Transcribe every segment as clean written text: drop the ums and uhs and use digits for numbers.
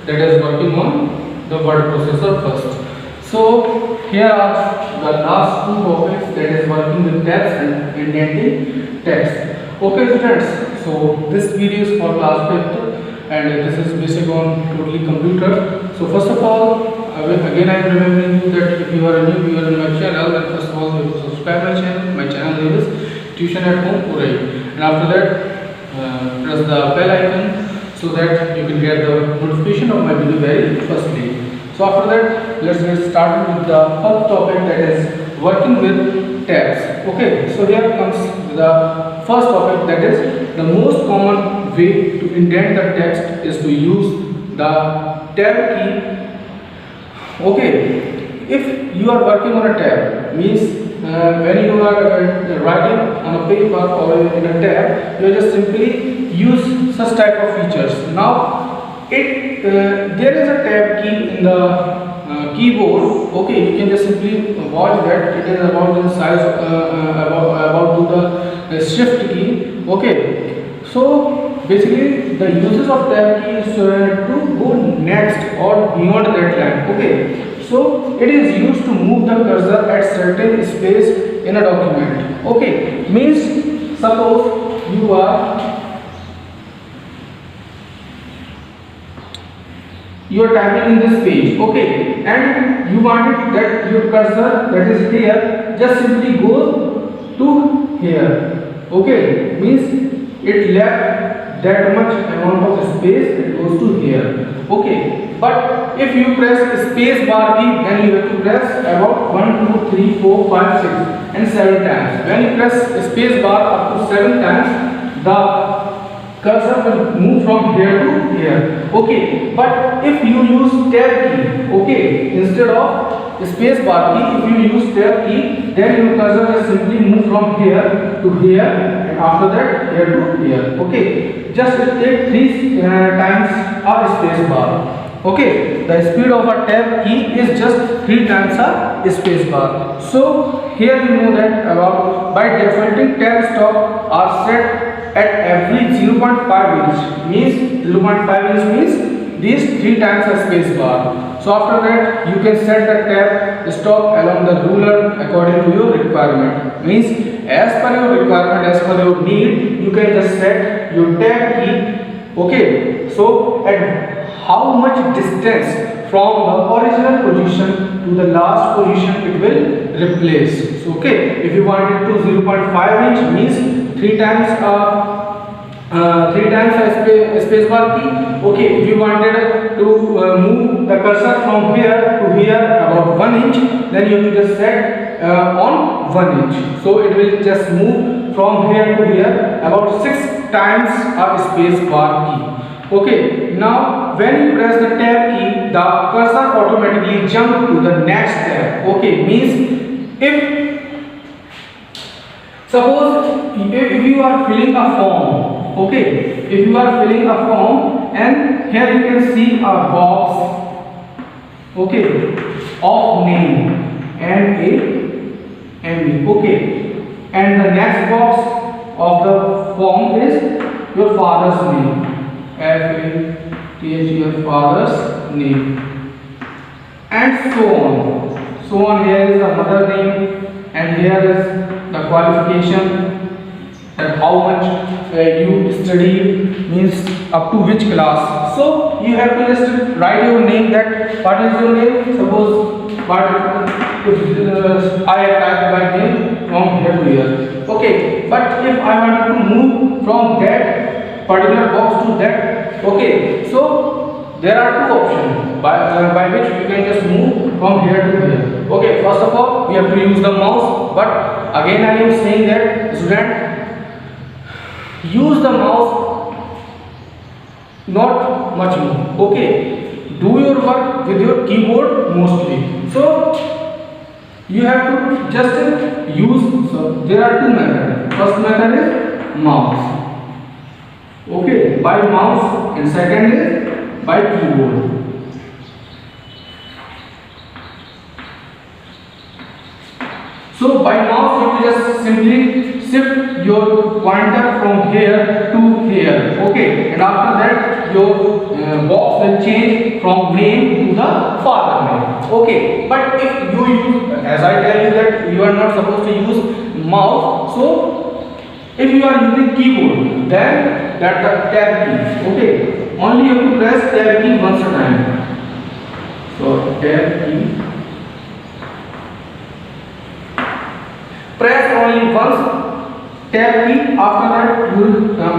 that is working on the word processor first. So here are the last two topics, that is working with tabs and indenting text. Okay students, so this video is for class 5th and this is basic on totally computer. So first of all, again I am remembering you that if you are a new viewer in my channel, then first of all you have to subscribe my channel. My channel name is Tuition at Home Uray, and after that press the bell icon so that you can get the notification of my video very firstly. So after that, let's get started with the first topic, that is working with tabs. Okay, so here comes the first topic, that is the most common way to indent the text is to use the tab key. Okay, if you are working on a tab, means when you are writing on a paper or in a tab, you just simply use such type of features. Now there is a tab key in the keyboard. Okay, you can just simply watch that it is about the size about to the shift key. Okay, so basically the uses of tab key is to go next or beyond that line. Okay, so it is used to move the cursor at certain space in a document. Okay, means suppose you are typing in this page, okay, and you wanted that your cursor that is here just simply goes to here. Okay, means it left that much amount of space, it goes to here. Okay, but if you press space bar key, then you have to press about 1 2 3 4 5 6 and 7 times. When you press space bar up to 7 times, the cursor will move from here to here. Okay, but if you use tab key, okay, instead of space bar key, if you use tab key, then your cursor will simply move from here to here, and after that here to here. Okay, just take 3 times a space bar. Okay, the speed of a tab key is just 3 times a space bar. So here you know that about by defaulting tab stop are set at every 0.5 inch, means 0.5 inch means these 3 times a space bar. So after that you can set the tab stop along the ruler according to your requirement, means as per your requirement, as per your need, you can just set your tab key. Okay, so at how much distance from the original position to the last position it will replace. So okay, if you want it to 0.5 inch means 3 times a space bar key. Okay, if you wanted to move the cursor from here to here about 1 inch, then you have to just set on 1 inch. So it will just move from here to here about 6 times a space bar key. Okay, now when you press the tab key, the cursor automatically jump to the next tab. Okay, means if suppose if you are filling a form, okay, if you are filling a form and here you can see a box, okay, of name and okay, and the next box of the form is your father's name, FATHER, father's name, and so on. So on, here is the mother name, and here is the qualification, that how much you studied, means up to which class. So you have to just write your name, that what is your name. Suppose if I have typed my name from here to here. Okay, but if I wanted to move from that particular box to that, okay, so there are 2 options by which you can just move from here to here. Okay, first of all we have to use the mouse, but again I am saying that student, use the mouse not much more. Okay, do your work with your keyboard mostly. So you have to just use, so there are 2 methods. First method is mouse, okay, by mouse, and second is by keyboard. So by mouse you just simply shift your pointer from here to here. Okay, and after that your box will change from name to the father name. Okay, but if you use, as I tell you that you are not supposed to use mouse, so if you are using keyboard, then that the tab key. Okay, only you have to press tab key once a time. So tab key, press only once tab key. After that you will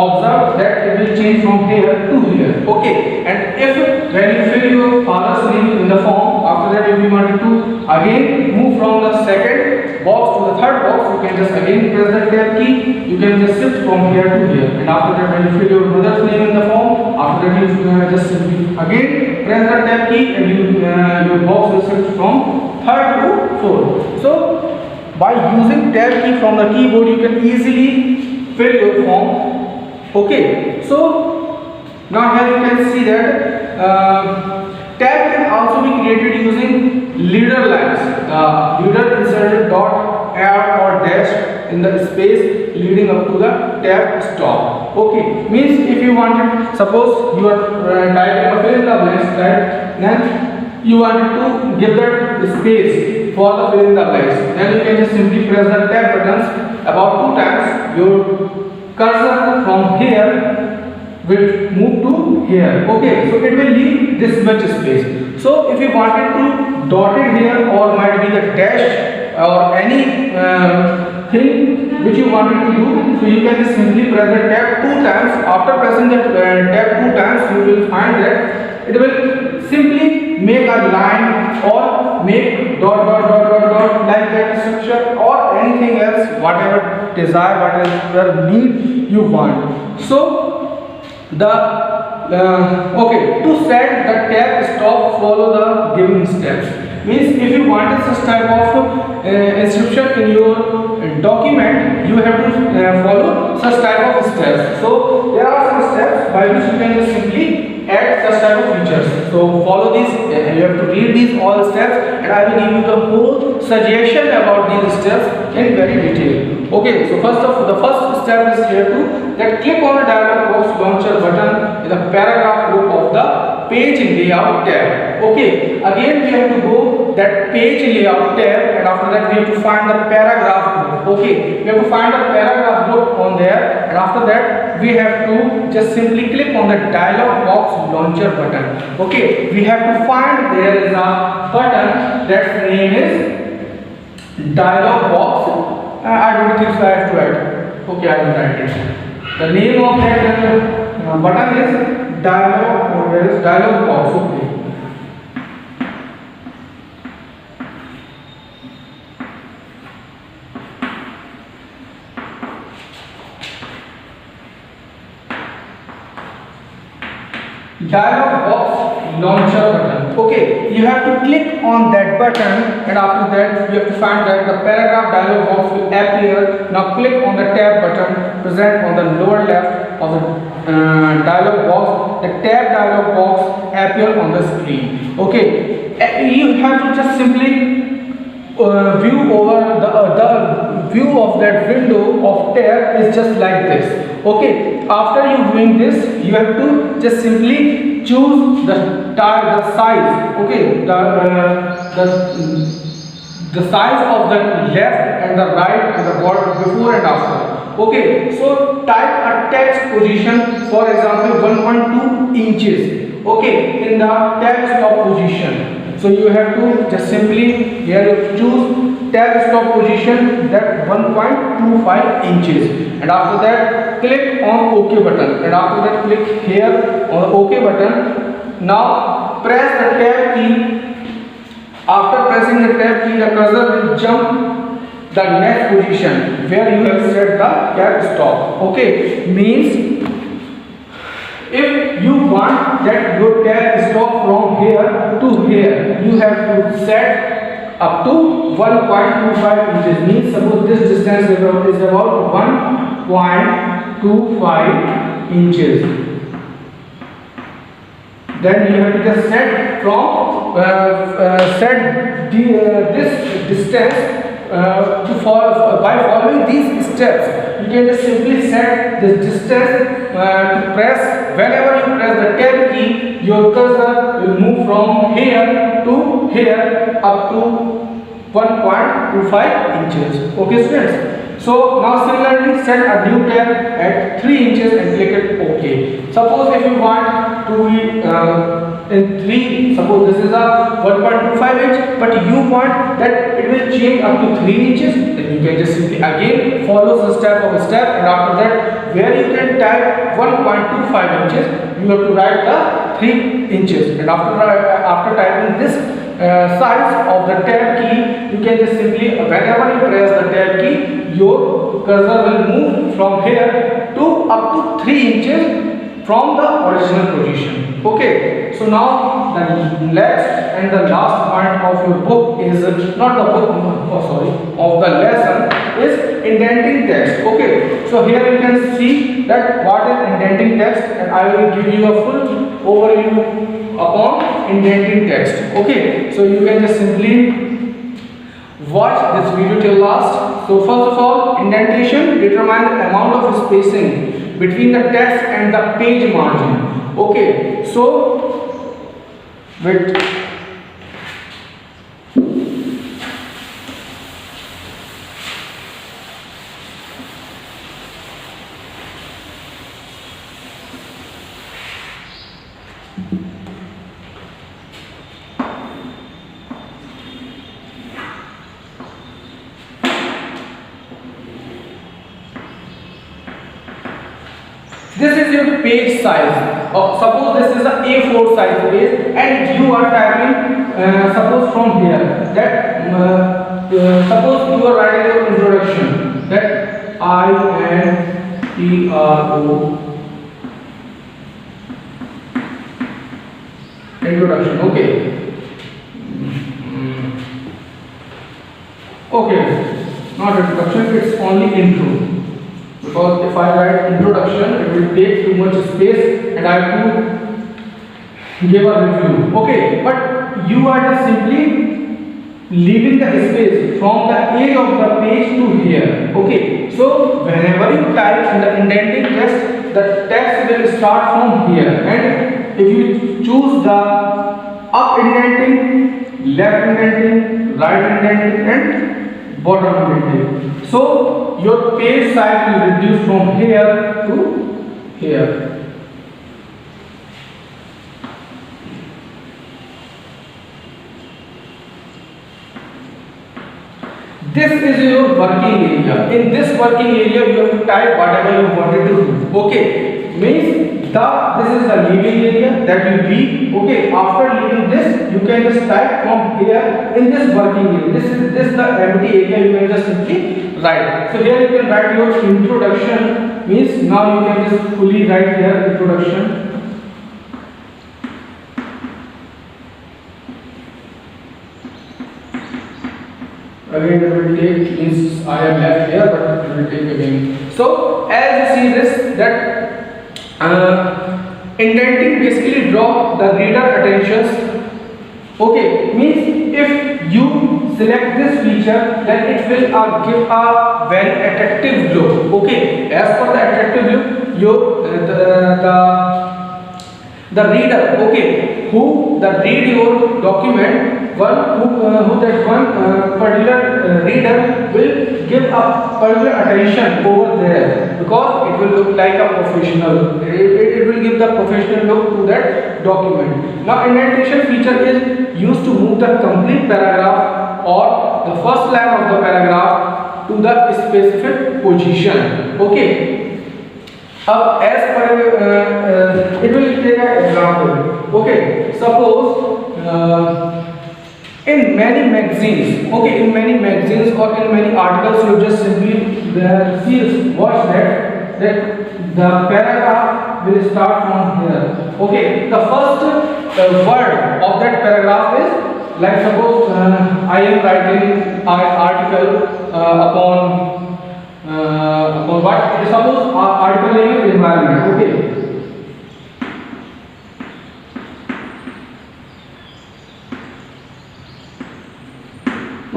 observe that it will change from here to here. Okay, and if when you fill your father's name in the form, after that if you wanted to again move from the second box to the third box, you can just again press the tab key. You can just shift from here to here, and after that when you fill your brother's name in the form, after that you just simply again press the tab key, and your box will shift from third to fourth. So by using tab key from the keyboard, you can easily fill your form. Okay, so now here you can see that tab can also be created using leader lines. The leader inserted dot, add or dash in the space leading up to the tab stop. Okay, means if you wanted, suppose you are typing a fill in the blanks, right? Then you wanted to give that space for the fill in the blanks, then you can just simply press the tab buttons about 2 times. Your cursor from here will move to here. Okay, so it will leave this much space. So if you wanted to dot it here, or might be the dash or any thing which you wanted to do, so you can just simply press the tab 2 times. After pressing the tab 2 times, you will find that it will simply make a line or make dot dot dot dot dot like that structure, or anything else, whatever desire, whatever need you want. So the okay, to set the tab stop, follow the given steps. Means if you wanted such type of inscription in your document, you have to follow such type of steps. So there are some steps by which you can just simply add such type of features. So follow these, you have to read these all steps, and I will give you the whole suggestion about these steps in very detail. Okay, so the first step is here to that click on the dialog box launcher button in the paragraph group of the page layout tab. Okay, again we have to go that page layout tab, and after that we have to find the paragraph group. Okay, we have to find the paragraph group on there, and after that we have to just simply click on the dialog box launcher button. Okay, we have to find there is a button that's name is dialog box. I don't think so I have to write. Okay, I will write it. The name of that button is dialog, or where is dialog box. Okay. Dialog box launcher button. Okay, you have to click on that button, and after that you have to find that the paragraph dialog box will appear. Now click on the tab button present on the lower left of the dialog box. The tab dialog box appear on the screen. Okay, you have to just simply view over the view of that window of tab is just like this. Okay, after you doing this, you have to just simply choose the size. Okay, the size of the left and the right and the bottom, before and after. Okay, so type a text position, for example 1.2 inches. Okay, in the text stop position. So you have to just simply here you choose tab stop position that 1.25 inches, and after that click on OK button, and after that click here on the OK button. Now press the tab key. After pressing the tab key, the cursor will jump the next position where you have set the tab stop. Okay, means if you want that your tab stop from here to here, you have to set up to 1.25 inches. Means suppose this distance is about 1.25 inches. Then you have to just set from this distance by following these steps, you can just simply set the distance to press. Whenever you press the tab key, your cursor will move from here to here up to 1.25 inches. Okay, students. So now similarly set a new tab at 3 inches and click it OK. Suppose if you want to be in 3, suppose this is a 1.25 inch, but you want that it will change up to 3 inches, then you can just simply again follow the step of a step, and after that where you can type 1.25 inches, you have to write the 3 inches, and after typing this size of the tab key, you can just simply whenever you press the tab key, your cursor will move from here to up to 3 inches from the original position. Okay, so now the next and the last point of your book is not the book, of the lesson is indenting text. Okay, so here you can see that what is indenting text, and I will give you a full overview upon indenting text. Okay, so you can just simply watch this video till last. So first of all, indentation determines the amount of spacing between the text and the page margin. Okay, so wait. This is your page size. Suppose this is a A4 size page, and you are typing. Suppose from here that suppose you are writing your introduction, that INTRO introduction. Okay. Okay. Not introduction. It's only intro. Because if I write introduction, it will take too much space and I have to give a review. Okay, but you are just simply leaving the space from the edge of the page to here. Okay, so whenever you type in the indenting text, the text will start from here, and if you choose the up indenting, left indenting, right indenting, and bottom indenting, so your page size will reduce from here to here. This is your working area. In this working area, you have to type whatever you wanted to do. Okay, means this is the leaving area that you leave. Okay, after leaving this, you can just type from here in this working area. This is the empty area. You can just simply write. So here you can write your introduction. Means now you can just fully write here introduction. Again, it will take, means I have left here, but it will take again. So as you see this, that indenting basically draw the reader attentions. Okay, means if you select this feature, then it will give a very attractive look. Okay, as for the attractive look, the reader, okay, who read your document, particular reader will give a particular attention over there, because it will look like a professional. It will give the professional look to that document. Now indentation feature is used to move the complete paragraph or the first line of the paragraph to the specific position. Okay. As per it will take an example. Okay, suppose in many magazines, okay, in many magazines or in many articles, you just simply watch that the paragraph will start from here. Okay, the first word of that paragraph is, like suppose I am writing an article upon what? Suppose article name is environment. Okay.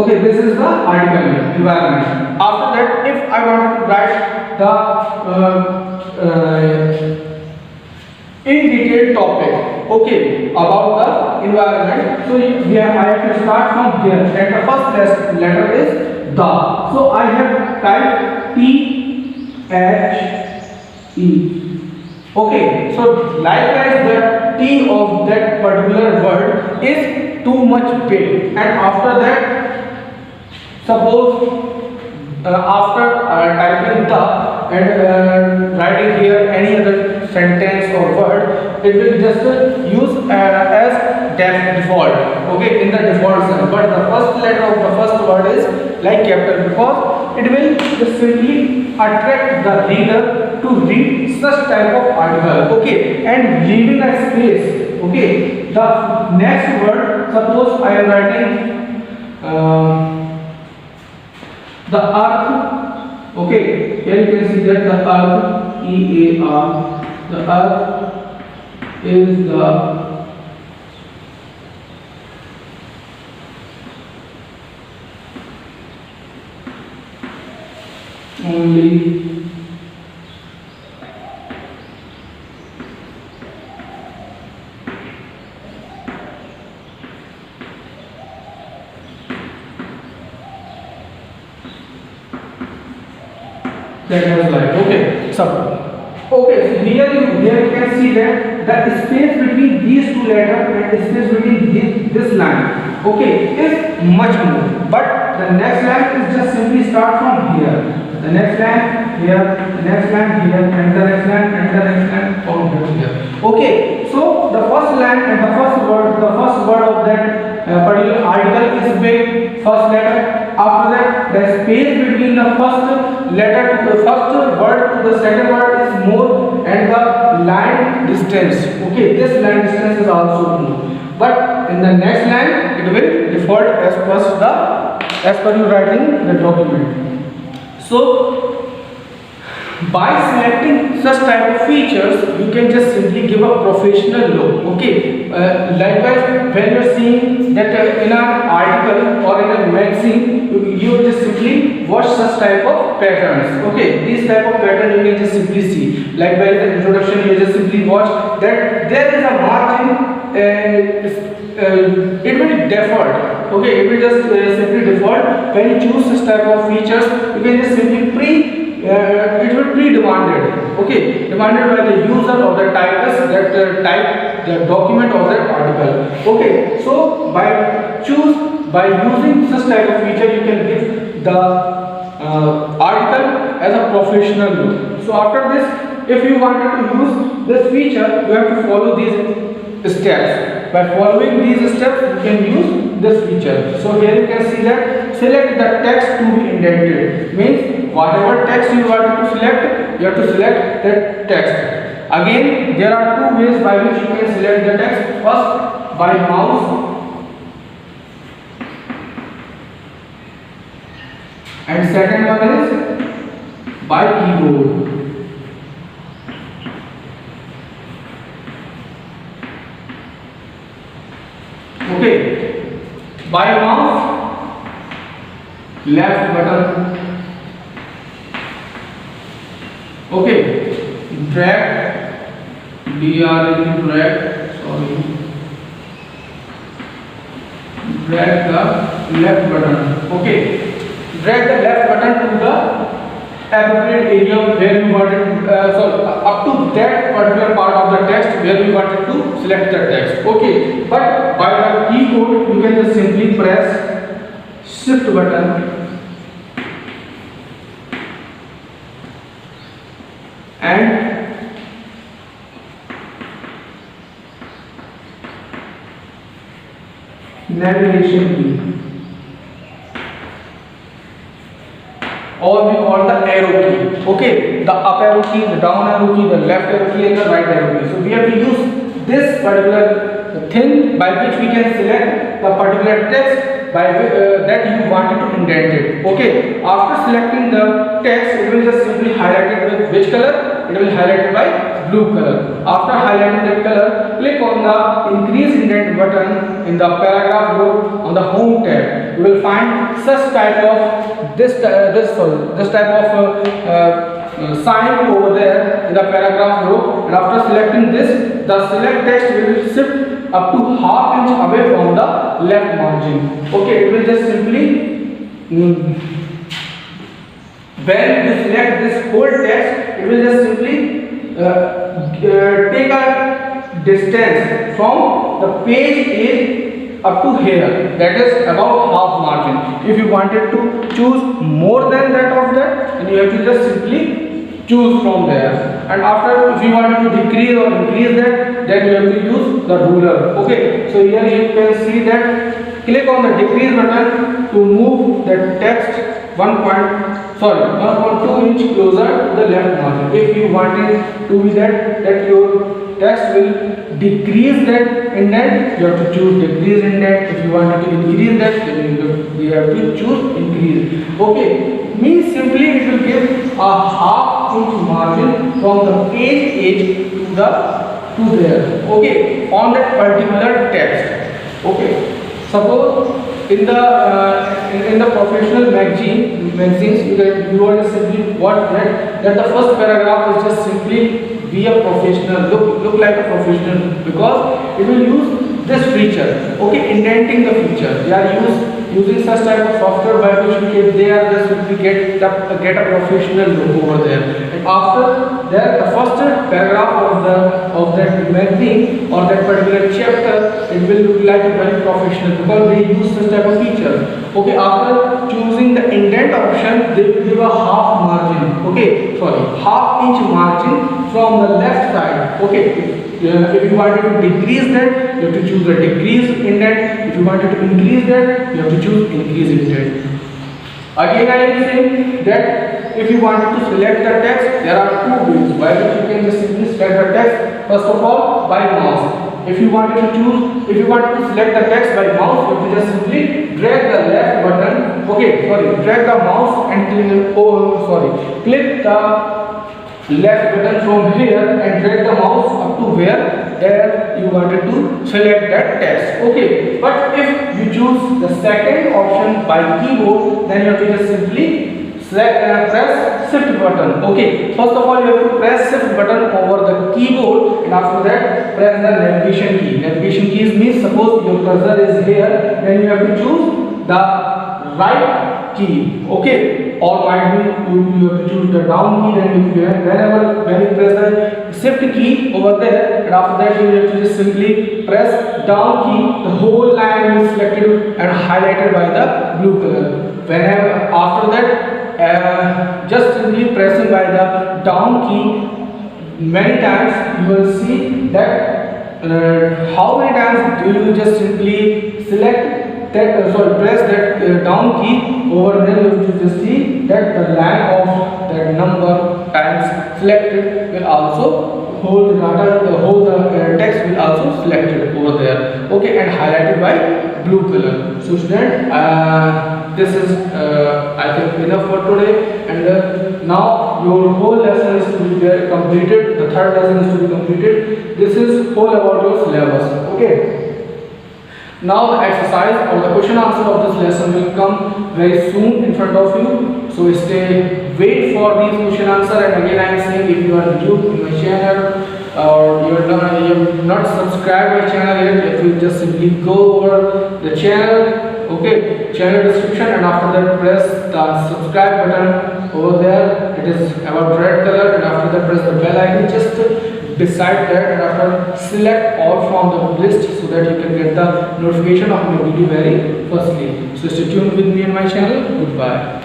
Okay, this is the article name, environment. After that, if I want to write the in detail topic, okay, about the environment, so here I have to start from here, and the first letter is the. So I have typed THE. Okay, so likewise the T of that particular word is too much big, and after that, suppose after typing the and writing here any other sentence or word, it will just use as default, okay, in the default sense. But the first letter of the first word is like capital, because it will just simply attract the reader to read such type of article, okay, and leaving a space, okay. The next word, suppose I am writing the earth, okay, here you can see that the earth, EAR, the earth is the only that has life. Okay, so okay, so here you can see that the space between these two letters and the space between this line, okay, is much more. But the next line is just simply start from here. The next line here, the next line here, and the next line, and the next line from here. Okay, so the first line and the first word of that particular article is big, first letter. After that, the space between the first letter to the first word to the second word is more, and the line distance, okay, this line distance is also more. But in the next line, it will default as per you writing the document. So by selecting such type of features, you can just simply give a professional look, okay. Likewise, when you're seeing that in an article or in a magazine, you just simply watch such type of patterns, okay. These type of pattern you can just simply see, like by the introduction you just simply watch that there is a margin, it will default, okay, it will just simply default. When you choose this type of features, you can just simply it will pre-demanded, okay, demanded by the user or the typist that type the document or that article, okay. So by using this type of feature, you can give the article as a professional look. So after this, if you wanted to use this feature, you have to follow these steps. By following these steps, you can use this feature. So here you can see that select the text to be indented, means whatever text you want to select, you have to select that text. Again, there are two ways by which you can select the text. First, by mouse, and second one is by keyboard. Okay, by mouse, left button, okay, drag, drag, sorry, drag the left button, okay, drag the left button to the appropriate area where you wanted, up to that particular part of the text where you wanted to select the text, okay. But by the keyboard, you can just simply press shift button and navigation key, or we call the arrow key, okay, the up arrow key, the down arrow key, the left arrow key, and the right arrow key. So we have to use this particular thing by which we can select the particular text that you wanted to indent it. Okay, after selecting the text, it will just simply highlight it with which color? It will highlight it by blue color. After highlighting that color, click on the increase indent button in the paragraph group on the home tab. You will find such type of this type of sign over there in the paragraph group, and after selecting this, the select text will shift up to half inch away from the left margin. Okay, it will just simply when you select this whole text, it will just simply take a distance from the page is up to here, that is about half margin. If you wanted to choose more than that of that, then you have to just simply choose from there. And after, if you wanted to decrease or increase that, then you have to use the ruler. Okay, so here you can see that click on the decrease button to move the text 1.2 inch closer to the left margin. If you wanted to be that your text will decrease that indent, you have to choose decrease indent. If you wanted to increase that, then you have to choose increase. Okay, means simply it will give a half inch margin from the page edge to there. Okay, on that particular text. Okay, suppose in the professional magazines you are just simply what that the first paragraph is just simply be a professional, look like a professional, because it will use this feature. Okay, indenting the feature. They are using such type of software by which they are just simply get a professional look over there. And after that, the first paragraph of that magazine or that particular chapter, it will look like a very professional because they use such type of feature. Okay, after choosing the indent option, they will give a half margin. Okay, sorry, half inch margin from the left side. Okay, if you wanted to decrease that, you have to choose the decrease indent. If you wanted to increase that, you have to choose increase indent. Again, I am saying that if you wanted to select the text, there are two ways by which you can just simply select the text. First of all, by mouse. If you wanted to select the text by mouse, you have to just simply drag the left button. Okay, sorry, drag the mouse and click the left button from here and drag the mouse up to where there you wanted to select that text. Okay, but if you choose the second option by keyboard, then you have to just simply press shift button. Okay, first of all you have to press shift button over the keyboard, and after that press the navigation key. Navigation keys means suppose your cursor is here, then you have to choose the right key. Okay, or might be you have to choose the down key. Then when you press the shift key over there, and after that you have to just simply press down key, the whole line is selected and highlighted by the blue color. Whenever after that just simply pressing by the down key many times, you will see that how many times do you just simply select that press that down key over there, you will just see that the line of that number times selected will also hold the text will also selected over there. Okay, and highlighted by blue color. So student, this is I think enough for today, and now your whole lesson is to be completed. The third lesson is to be completed. This is all about your syllabus. Okay. Now the exercise or the question answer of this lesson will come very soon in front of you. So wait for these question answer. And again I am saying, if you are new in my channel or you have not subscribed my channel yet, if you just simply go over the channel, okay, channel description, and after that press the subscribe button over there. It is about red color, and after that press the bell icon just beside that, and after select all from the list so that you can get the notification of my video very firstly. So stay tuned with me on my channel. Goodbye.